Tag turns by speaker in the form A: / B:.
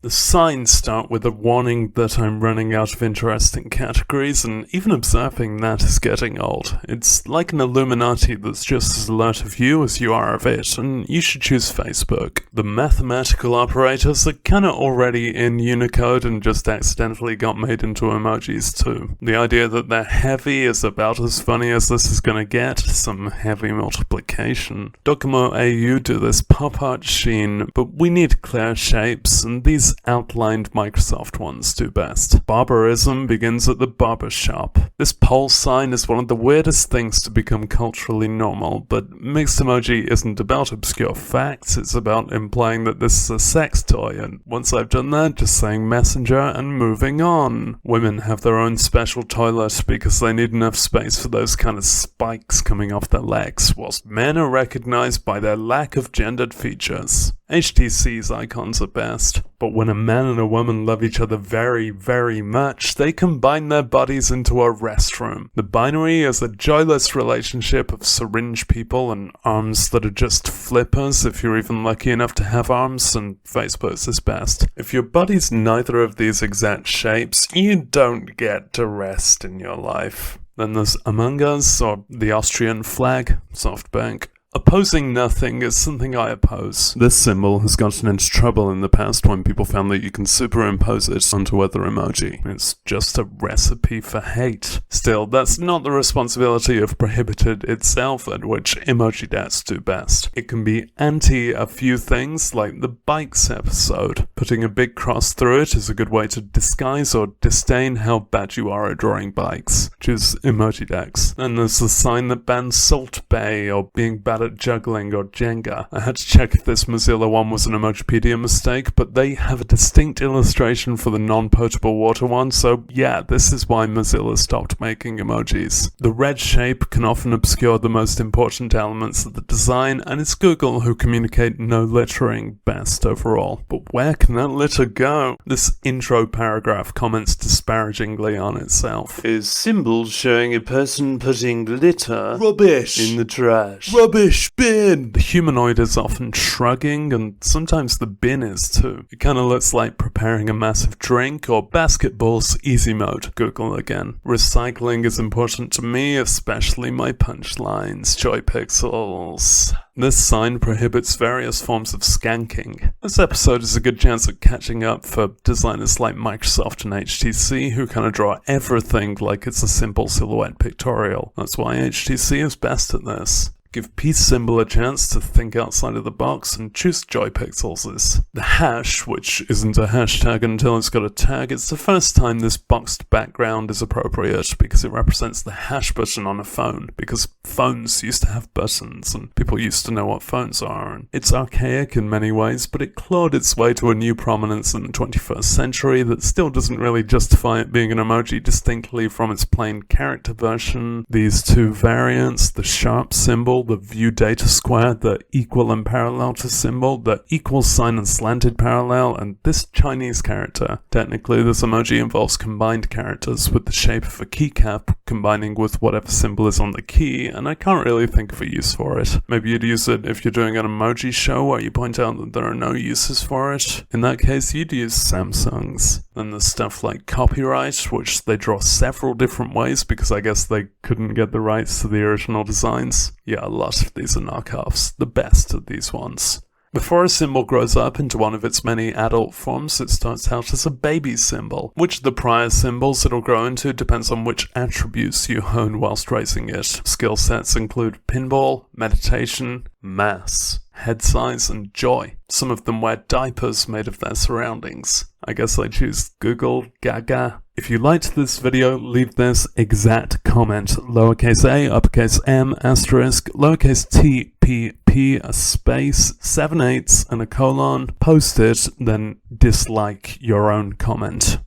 A: The signs start with a warning that I'm running out of interesting categories, and even observing that is getting old. It's like an Illuminati that's just as alert of you as you are of it, and you should choose Facebook. The mathematical operators are kinda already in Unicode and just accidentally got made into emojis too. The idea that they're heavy is about as funny as this is gonna get, some heavy multiplication. Docomo AU do this pop art sheen, but we need clear shapes, and these outlined Microsoft ones do best. Barbarism begins at the barber shop. This pole sign is one of the weirdest things to become culturally normal, but mixed emoji isn't about obscure facts, it's about implying that this is a sex toy, and once I've done that, just saying messenger and moving on. Women have their own special toilet because they need enough space for those kind of spikes coming off their legs, whilst men are recognized by their lack of gendered features. HTC's icons are best, but when a man and a woman love each other very, very much, they combine their bodies into a restroom. The binary is a joyless relationship of syringe people and arms that are just flippers if you're even lucky enough to have arms, and face pose is best. If your body's neither of these exact shapes, you don't get to rest in your life. Then there's Among Us, or the Austrian flag, SoftBank. Opposing nothing is something I oppose. This symbol has gotten into trouble in the past when people found that you can superimpose it onto other emoji. It's just a recipe for hate. Still, that's not the responsibility of Prohibited itself, at which emoji dads do best. It can be anti a few things, like the bikes episode. Putting a big cross through it is a good way to disguise or disdain how bad you are at drawing bikes. Choose emoji decks. Then there's the sign that bans Salt Bay or being bad at juggling or Jenga. I had to check if this Mozilla one was an Emojipedia mistake, but they have a distinct illustration for the non-potable water one, so yeah, this is why Mozilla stopped making emojis. The red shape can often obscure the most important elements of the design, and it's Google who communicate no littering best overall. But where can that litter go? This intro paragraph comments disparagingly on itself.
B: Is symbols showing a person putting litter
A: Rubbish
B: in the trash.
A: Rubbish bin! The humanoid is often shrugging, and sometimes the bin is too. It kinda looks like preparing a massive drink, or basketball's easy mode. Google again. Recycling is important to me, especially my punchlines. Joy pixels. This sign prohibits various forms of skanking. This episode is a good chance at catching up for designers like Microsoft and HTC who kinda draw everything like it's a simple silhouette pictorial. That's why HTC is best at this. Give Peace Symbol a chance to think outside of the box and choose Joy Pixels. The hash, which isn't a hashtag until it's got a tag, it's the first time this boxed background is appropriate because it represents the hash button on a phone, because phones used to have buttons and people used to know what phones are. And it's archaic in many ways, but it clawed its way to a new prominence in the 21st century that still doesn't really justify it being an emoji distinctly from its plain character version. These two variants, the sharp symbol, the view data square, the equal and parallel to symbol, the equal sign and slanted parallel, and this Chinese character. Technically, this emoji involves combined characters with the shape of a keycap combining with whatever symbol is on the key, and I can't really think of a use for it. Maybe you'd use it if you're doing an emoji show where you point out that there are no uses for it. In that case, you'd use Samsung's. Then there's stuff like copyright, which they draw several different ways because I guess they couldn't get the rights to the original designs. Yeah, a lot of these are knockoffs, the best of these ones. Before a symbol grows up into one of its many adult forms, it starts out as a baby symbol. Which of the prior symbols it'll grow into depends on which attributes you hone whilst raising it. Skill sets include pinball, meditation, mass, head size, and joy. Some of them wear diapers made of their surroundings. I guess I choose Google Gaga. If you liked this video, leave this exact comment. Lowercase a, uppercase m, asterisk, lowercase t, p, p, a space, 7/8, and a colon. Post it, then dislike your own comment.